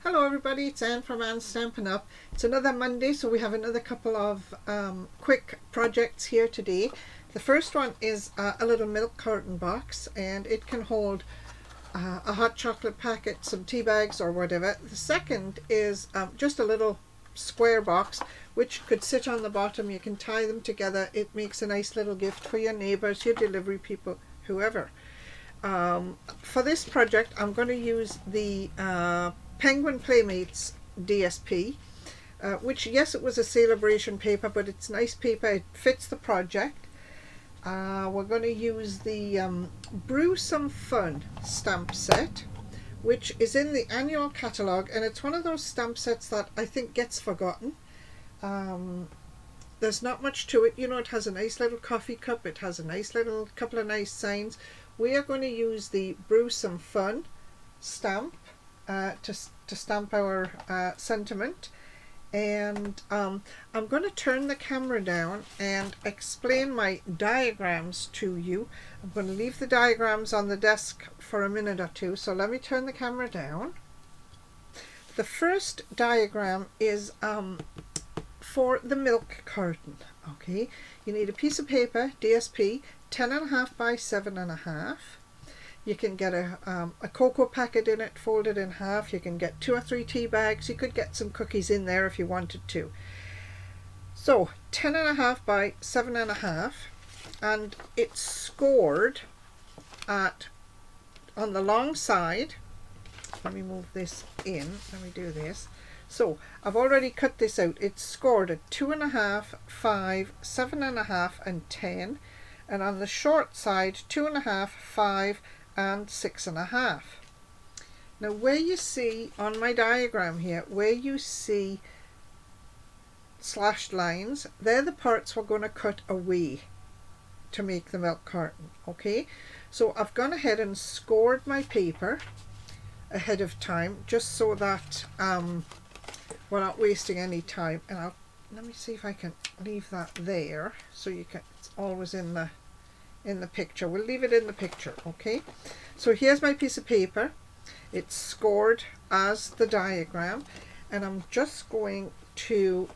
Hello everybody, it's Anne from Anne's Stampin' Up. It's another Monday, so we have another couple of quick projects here today. The first one is a little milk carton box, and it can hold a hot chocolate packet, some tea bags or whatever. The second is just a little square box which could sit on the bottom. You can tie them together. It makes a nice little gift for your neighbors, your delivery people, whoever. For this project I'm going to use the Penguin Playmates DSP, which, yes, it was a celebration paper, but it's nice paper. It fits the project. We're going to use the Brew Some Fun stamp set, which is in the annual catalogue, and it's one of those stamp sets that I think gets forgotten. There's not much to it. You know, it has a nice little coffee cup. It has a nice little couple of nice signs. We are going to use the Brew Some Fun stamp to stamp our sentiment, and I'm going to turn the camera down and explain my diagrams to you. I'm going to leave the diagrams on the desk for a minute or two, so let me turn the camera down. The first diagram is for the milk carton. Okay, you need a piece of paper, DSP, 10.5 by 7.5. You can get a cocoa packet in it, folded in half. You can get 2 or 3 tea bags. You could get some cookies in there if you wanted to. So 10.5 by 7.5, and it's scored at, on the long side. Let me move this in. Let me do this. So I've already cut this out. It's scored at 2.5, 5, 7.5, and 10. And on the short side, 2.5, 5, and 6.5. Now where you see on my diagram here, where you see slashed lines, they're the parts we're going to cut away to make the milk carton. Okay, so I've gone ahead and scored my paper ahead of time, just so that we're not wasting any time. And let me see if I can leave that there, so you can, it's always in the picture. We'll leave it in the picture. Okay, so here's my piece of paper. It's scored as the diagram, and I'm just going to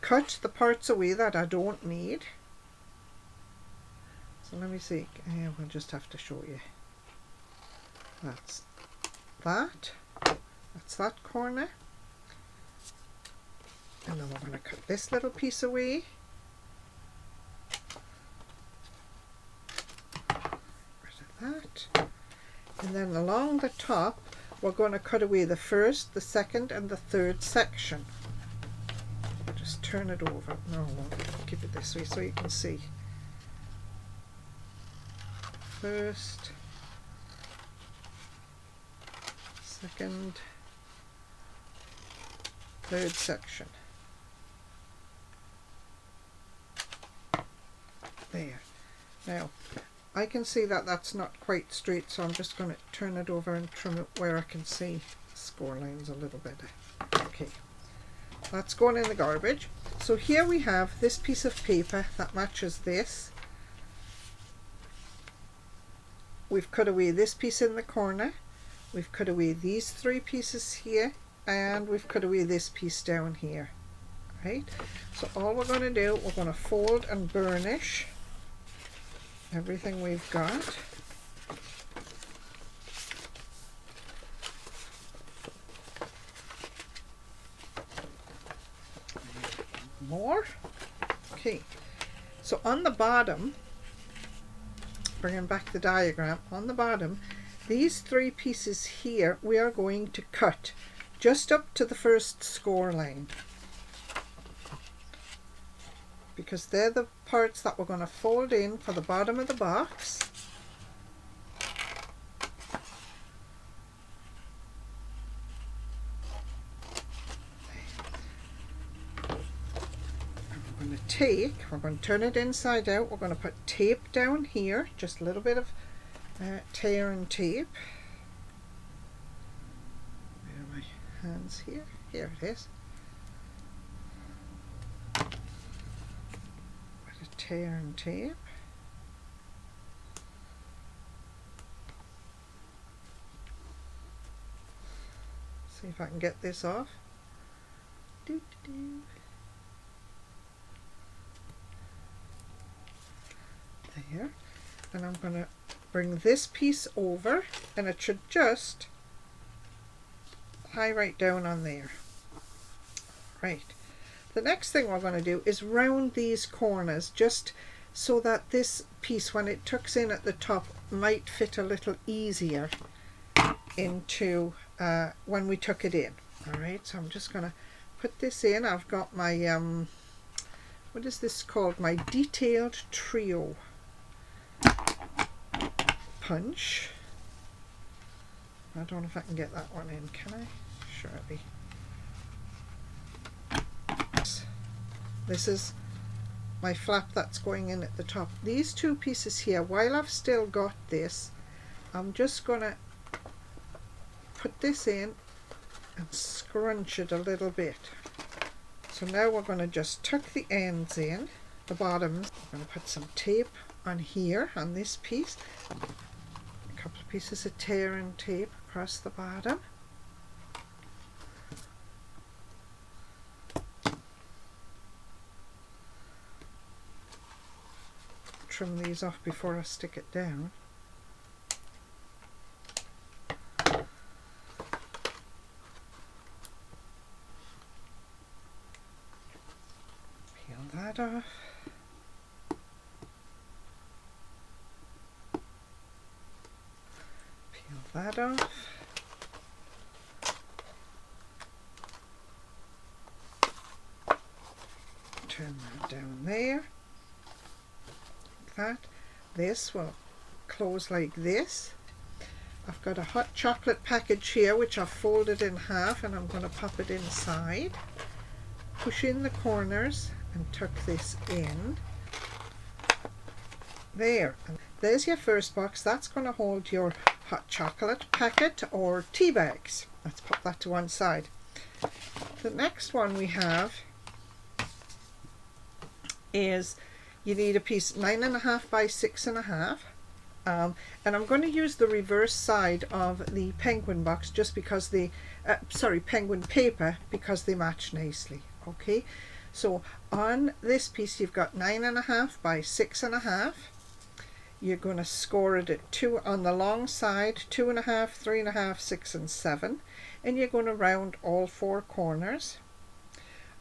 cut the parts away that I don't need. So let me see. We'll just have to show you. That's that corner, and then we're going to cut this little piece away. That, and then along the top we're going to cut away the first, the second, and the third section. I'll just turn it over. No, I won't. Keep it this way so you can see. First, second, third section. There. Now I can see that that's not quite straight, so I'm just going to turn it over and trim it where I can see score lines a little bit. Okay, that's going in the garbage. So here we have this piece of paper that matches this. We've cut away this piece in the corner, we've cut away these 3 pieces here, and we've cut away this piece down here. Right, so all we're going to do, we're going to fold and burnish everything we've got. More. Okay, so on the bottom, bringing back the diagram, on the bottom, these 3 pieces here we are going to cut just up to the first score line, because they're the parts that we're going to fold in for the bottom of the box. We're going to turn it inside out. We're going to put tape down here, just a little bit of tear and tape. Where are my hands here? Here it is. Tear and tape. See if I can get this off. There. And I'm going to bring this piece over, and it should just tie right down on there. Right. The next thing we're going to do is round these corners, just so that this piece, when it tucks in at the top, might fit a little easier into when we tuck it in. All right, so I'm just going to put this in. I've got my what is this called? My detailed trio punch. I don't know if I can get that one in, can I? Surely. This is my flap that's going in at the top. These two pieces here, while I've still got this, I'm just going to put this in and scrunch it a little bit. So now we're going to just tuck the ends in, the bottoms. I'm going to put some tape on here, on this piece. A couple of pieces of tear and tape across the bottom. Trim these off before I stick it down. Peel that off. Peel that off. Turn that down there. That. This will close like this. I've got a hot chocolate package here which I've folded in half, and I'm going to pop it inside. Push in the corners and tuck this in. There. And there's your first box. That's going to hold your hot chocolate packet or tea bags. Let's put that to one side. The next one we have is, you need a piece 9.5 by 6.5, and I'm going to use the reverse side of the penguin box just because the penguin paper, because they match nicely. Okay, so on this piece you've got 9.5 by 6.5. You're going to score it at 2 on the long side, 2.5, 3.5, 6 and 7, and you're going to round all 4 corners.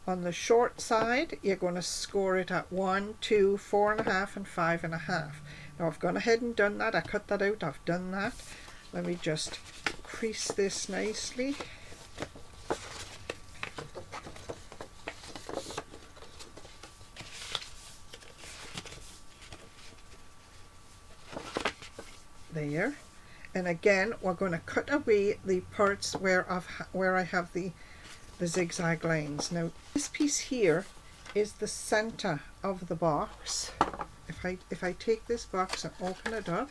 On the short side, you're going to score it at 1, 2, 4.5 and 5.5. Now I've gone ahead and done that. I cut that out. I've done that. Let me just crease this nicely. There. And again, we're going to cut away the parts where I have the zigzag lines. Now this piece here is the center of the box. If I take this box and open it up,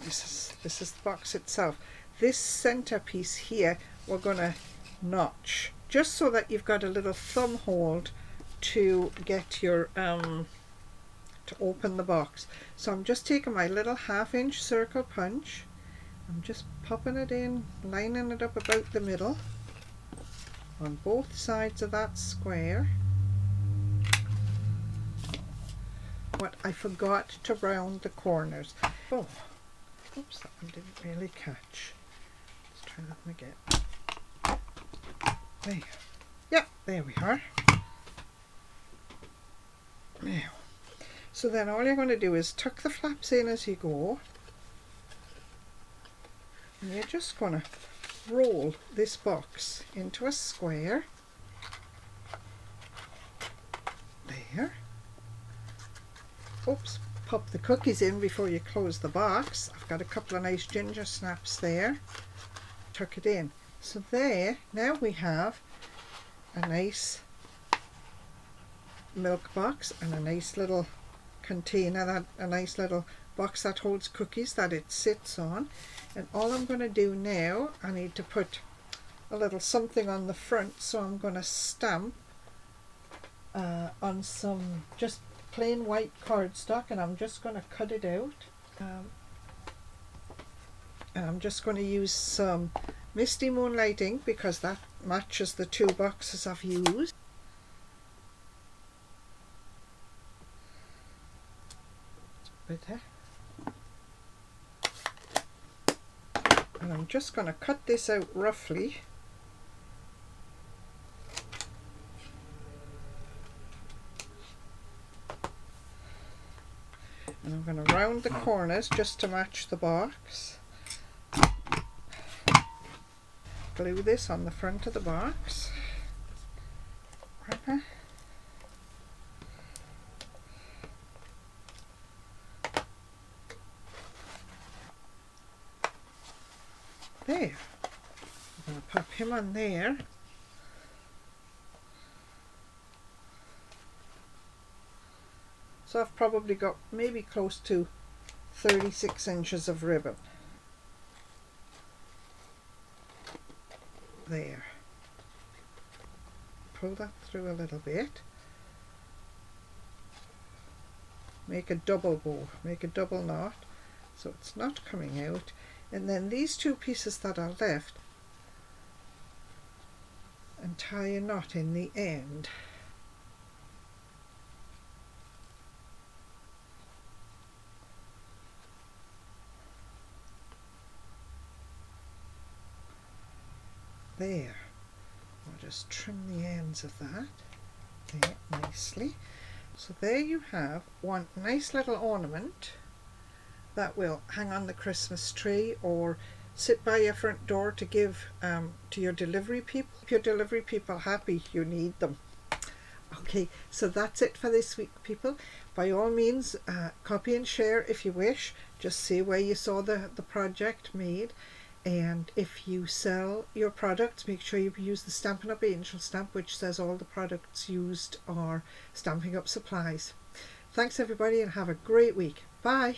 this is the box itself. This center piece here we're going to notch, just so that you've got a little thumb hold to get your to open the box. So I'm just taking my little 1/2 inch circle punch. I'm just popping it in, lining it up about the middle on both sides of that square. But I forgot to round the corners. Oh, oops, that one didn't really catch. Let's try that one again. There. Yeah, there we are. Now, so then all you're going to do is tuck the flaps in as you go. And you're just going to roll this box into a square. There. Oops, pop the cookies in before you close the box. I've got a couple of nice ginger snaps there. Tuck it in. So there, now we have a nice milk box and a nice little container, a nice little box that holds cookies that it sits on. And all I'm going to do now, I need to put a little something on the front, so I'm going to stamp on some just plain white cardstock, and I'm just going to cut it out. And I'm just going to use some Misty Moonlighting because that matches the two boxes I've used. Bitter. And I'm just going to cut this out roughly. And I'm going to round the corners just to match the box. Glue this on the front of the box. There. I'm going to pop him on there. So I've probably got maybe close to 36 inches of ribbon. There. Pull that through a little bit. Make a double bow, make a double knot so it's not coming out. And then these two pieces that are left, and tie a knot in the end. There. I'll just trim the ends of that there nicely. So there you have one nice little ornament that will hang on the Christmas tree or sit by your front door to give to your delivery people. If your delivery people are happy, you need them. Okay, so that's it for this week, people. By all means, copy and share if you wish. Just see where you saw the project made. And if you sell your products, make sure you use the Stampin' Up! Angel stamp, which says all the products used are Stampin' Up! Supplies. Thanks everybody and have a great week. Bye!